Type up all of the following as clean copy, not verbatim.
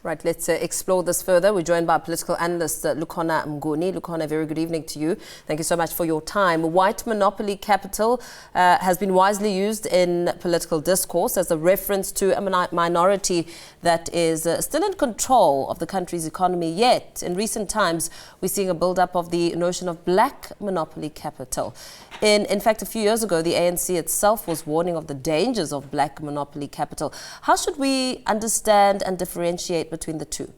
Right, let's explore this further. We're joined by political analyst Lukhona Mnguni. Lukhona, very good evening to you. Thank you so much for your time. White monopoly capital has been wisely used in political discourse as a reference to a minority that is still in control of the country's economy. Yet, in recent times, we're seeing a build-up of the notion of black monopoly capital. In fact, a few years ago, the ANC itself was warning of the dangers of black monopoly capital. How should we understand and differentiate between the two?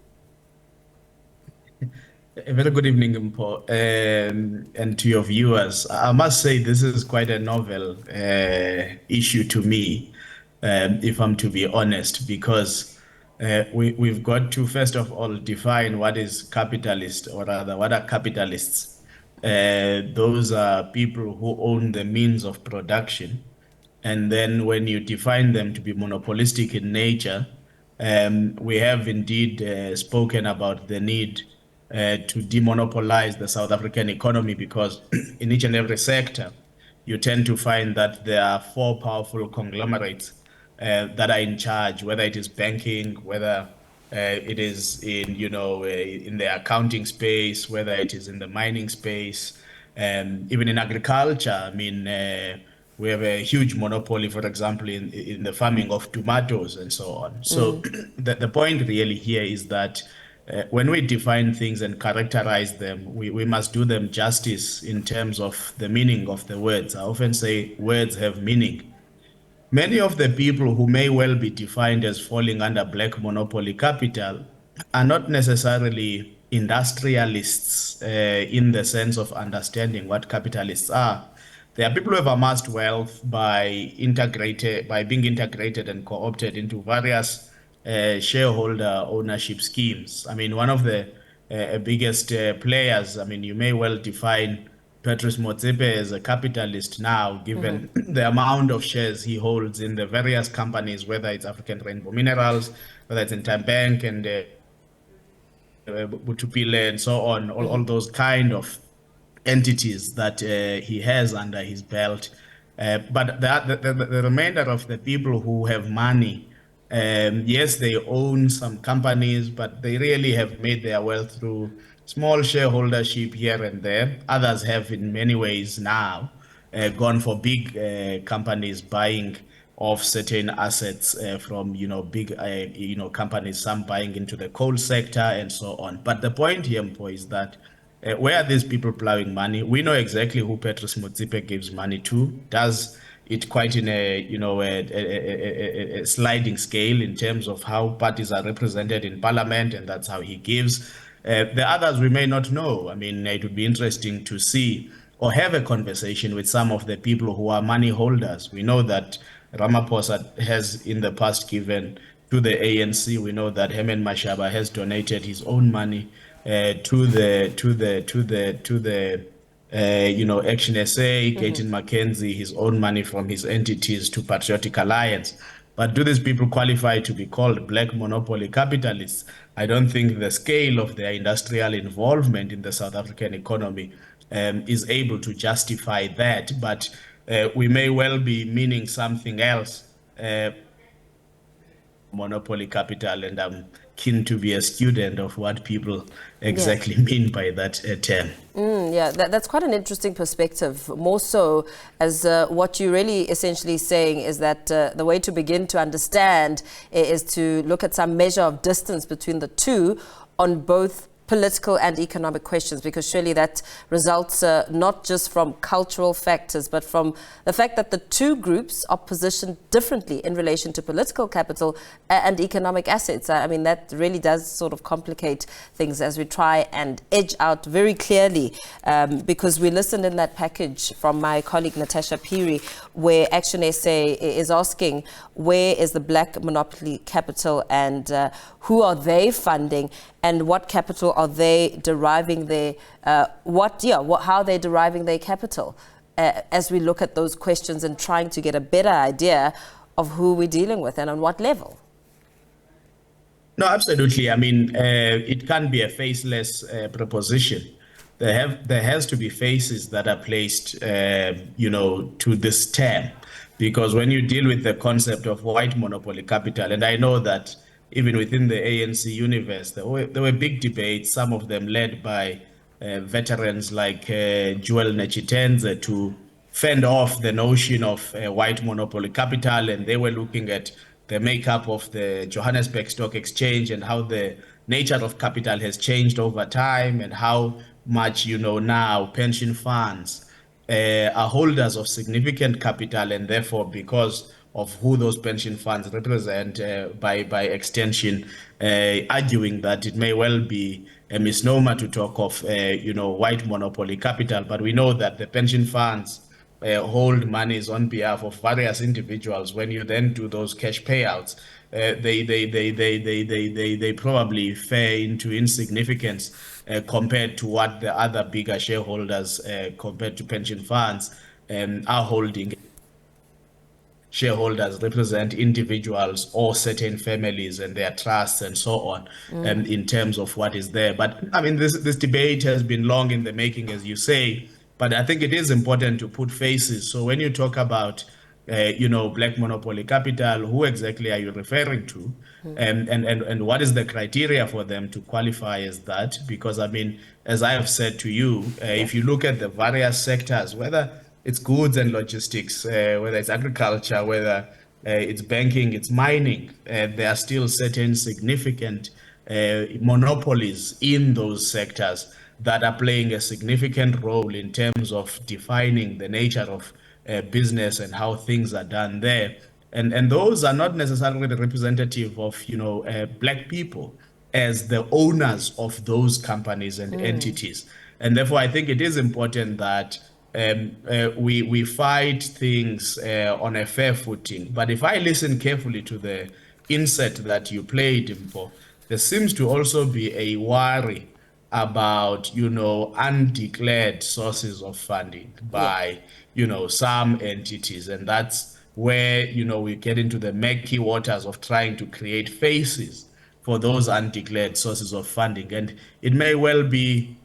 A very good evening, Mpo, and to your viewers. I must say this is quite a novel issue to me, if I'm to be honest, because we've got to, first of all, define what is capitalist, or rather, what are capitalists. Those are people who own the means of production. And then when you define them to be monopolistic in nature, we have indeed spoken about the need to demonopolize the South African economy, because in each and every sector, you tend to find that there are four powerful conglomerates that are in charge, whether it is banking, whether it is in, in the accounting space, whether it is in the mining space, even in agriculture. I mean, we have a huge monopoly, for example, in the farming of tomatoes and so on. So the point really here is that when we define things and characterize them, we must do them justice in terms of the meaning of the words. I often say words have meaning. Many of the people who may well be defined as falling under black monopoly capital are not necessarily industrialists in the sense of understanding what capitalists are. They are people who have amassed wealth by being integrated and co-opted into various shareholder ownership schemes. I mean, one of the biggest players, I mean, you may well define Patrice Motsepe as a capitalist now, given the amount of shares he holds in the various companies, whether it's African Rainbow Minerals, whether it's in Time Bank and Butupile and so on, all those kind of entities that he has under his belt. But the remainder of the people who have money, yes, they own some companies, but they really have made their wealth through small shareholdership here and there. Others have in many ways now gone for big companies buying off certain assets from big companies, some buying into the coal sector and so on. But the point here, Mpo, is that where are these people plowing money? We know exactly who Patrice Motsepe gives money to. Does it quite in a sliding scale in terms of how parties are represented in parliament, and that's how he gives. The others we may not know. I mean, it would be interesting to see or have a conversation with some of the people who are money holders. We know that Ramaphosa has in the past given to the ANC. We know that Herman Mashaba has donated his own money to the Action SA, Gaten Mackenzie, his own money from his entities to Patriotic Alliance. But do these people qualify to be called black monopoly capitalists? I don't think the scale of their industrial involvement in the South African economy is able to justify that. But we may well be meaning something else, monopoly capital, and I'm keen to be a student of what people exactly mean by that term. Yeah, that's quite an interesting perspective, more so as what you're really essentially saying is that the way to begin to understand is to look at some measure of distance between the two on both political and economic questions, because surely that results not just from cultural factors, but from the fact that the two groups are positioned differently in relation to political capital and economic assets. I mean, that really does sort of complicate things as we try and edge out very clearly, because we listened in that package from my colleague Natasha Piri, where Action SA is asking, where is the black monopoly capital and who are they funding, and what capital are they deriving their, how they're deriving their capital, as we look at those questions and trying to get a better idea of who we're dealing with and on what level. No, absolutely. I mean, it can't be a faceless proposition. There has to be faces that are placed, to this term, because when you deal with the concept of white monopoly capital, and I know that even within the ANC universe, there were big debates, some of them led by veterans like Joel Nechitenze to fend off the notion of white monopoly capital, and they were looking at the makeup of the Johannesburg Stock Exchange and how the nature of capital has changed over time and how much, now pension funds are holders of significant capital, and therefore, because of who those pension funds represent, by extension, arguing that it may well be a misnomer to talk of, white monopoly capital. But we know that the pension funds hold monies on behalf of various individuals. When you then do those cash payouts, they probably fare into insignificance compared to what the other bigger shareholders, compared to pension funds, are holding. Shareholders represent individuals or certain families and their trusts and so on, in terms of what is there. But I mean, this debate has been long in the making, as you say. But I think it is important to put faces. So when you talk about, black monopoly capital, who exactly are you referring to? And what is the criteria for them to qualify as that? Because I mean, as I have said to you, if you look at the various sectors, whether it's goods and logistics, whether it's agriculture, whether it's banking, it's mining, there are still certain significant monopolies in those sectors that are playing a significant role in terms of defining the nature of business and how things are done there. And those are not necessarily the representative of, black people as the owners of those companies and entities. And therefore, I think it is important that we fight things on a fair footing. But if I listen carefully to the insert that you played, Impo, there seems to also be a worry about, undeclared sources of funding by, some entities. And that's where, we get into the murky waters of trying to create faces for those undeclared sources of funding. And it may well be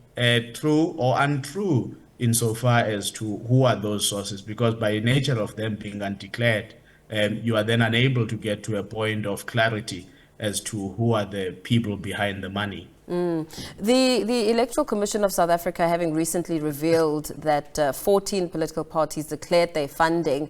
true or untrue insofar as to who are those sources, because by nature of them being undeclared, you are then unable to get to a point of clarity as to who are the people behind the money. The Electoral Commission of South Africa, having recently revealed that 14 political parties declared their funding,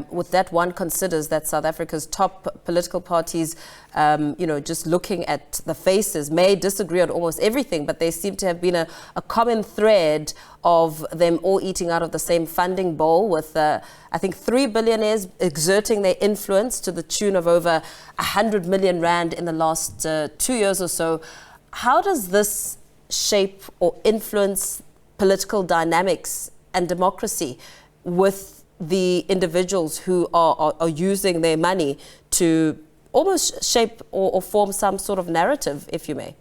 with that one considers that South Africa's top political parties, just looking at the faces, may disagree on almost everything, but there seem to have been a common thread of them all eating out of the same funding bowl, with I think 3 billionaires exerting their influence to the tune of over 100 million rand in the last 2 years or so. How does this shape or influence political dynamics and democracy with the individuals who are using their money to almost shape or form some sort of narrative, if you may?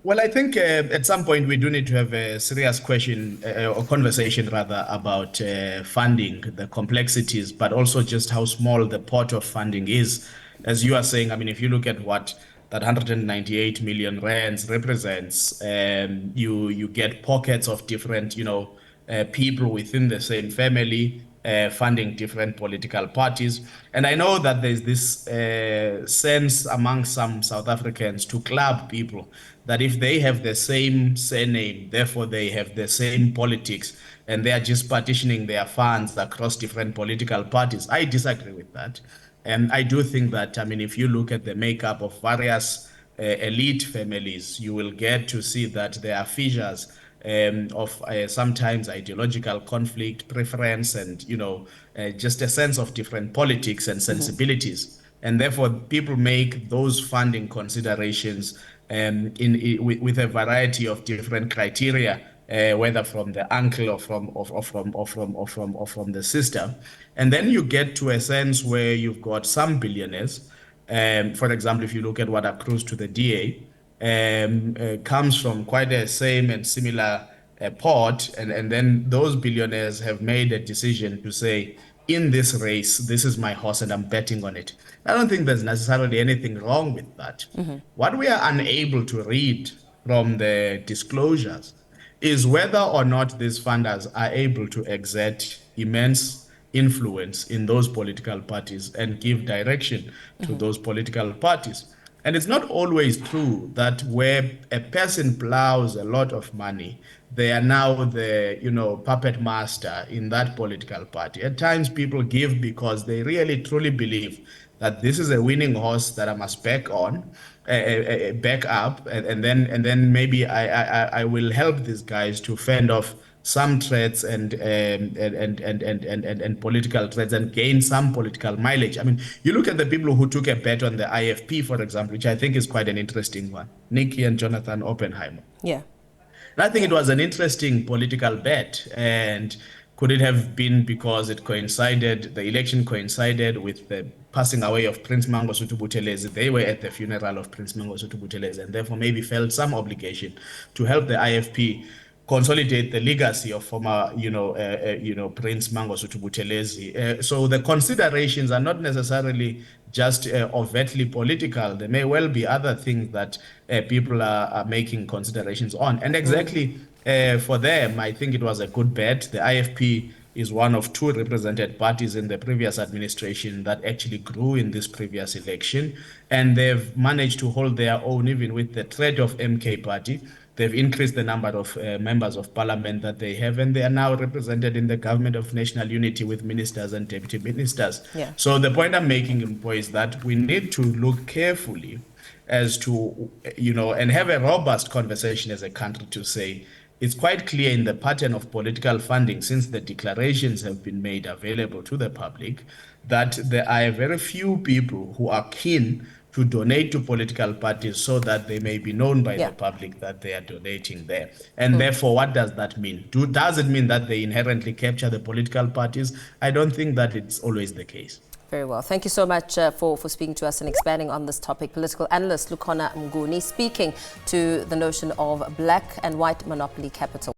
Well, I think at some point we do need to have a serious question or conversation rather about funding, the complexities, but also just how small the pot of funding is. As you are saying, I mean, if you look at what that 198 million rands represents, you get pockets of different, people within the same family funding different political parties. And I know that there's this sense among some South Africans to club people that if they have the same surname, therefore they have the same politics, and they are just partitioning their funds across different political parties. I disagree with that. And I do think that, I mean, if you look at the makeup of various elite families, you will get to see that there are fissures of sometimes ideological conflict, preference, and, just a sense of different politics and sensibilities. And therefore, people make those funding considerations with a variety of different criteria, whether from the uncle or from the sister. And then you get to a sense where you've got some billionaires. For example, if you look at what accrues to the DA, comes from quite a same and similar pot, and then those billionaires have made a decision to say, in this race, this is my horse and I'm betting on it. I don't think there's necessarily anything wrong with that. What we are unable to read from the disclosures is whether or not these funders are able to exert immense influence in those political parties and give direction to those political parties. And it's not always true that where a person plows a lot of money, they are now the, puppet master in that political party. At times people give because they really truly believe that this is a winning horse that I must back on, back up, and then maybe I will help these guys to fend off some threats and political threats and gain some political mileage. I mean, you look at the people who took a bet on the IFP, for example, which I think is quite an interesting one, Nikki and Jonathan Oppenheimer. Yeah. And I think it was an interesting political bet. And could it have been because the election coincided with the passing away of Prince Mangosuthu Buthelezi? They were at the funeral of Prince Mangosuthu Buthelezi and therefore maybe felt some obligation to help the IFP consolidate the legacy of former, Prince Mangosuthu Buthelezi. So the considerations are not necessarily just overtly political. There may well be other things that people are making considerations on. And exactly for them, I think it was a good bet. The IFP is one of two represented parties in the previous administration that actually grew in this previous election. And they've managed to hold their own even with the threat of MK party. They've increased the number of members of parliament that they have, and they are now represented in the government of national unity with ministers and deputy ministers. Yeah. So the point I'm making, Mpo, is that we need to look carefully as to, and have a robust conversation as a country to say, it's quite clear in the pattern of political funding, since the declarations have been made available to the public, that there are very few people who are keen to donate to political parties so that they may be known by the public that they are donating there. And therefore, what does that mean? Does it mean that they inherently capture the political parties? I don't think that it's always the case. Very well. Thank you so much for speaking to us and expanding on this topic. Political analyst Lukhona Mnguni speaking to the notion of black and white monopoly capital.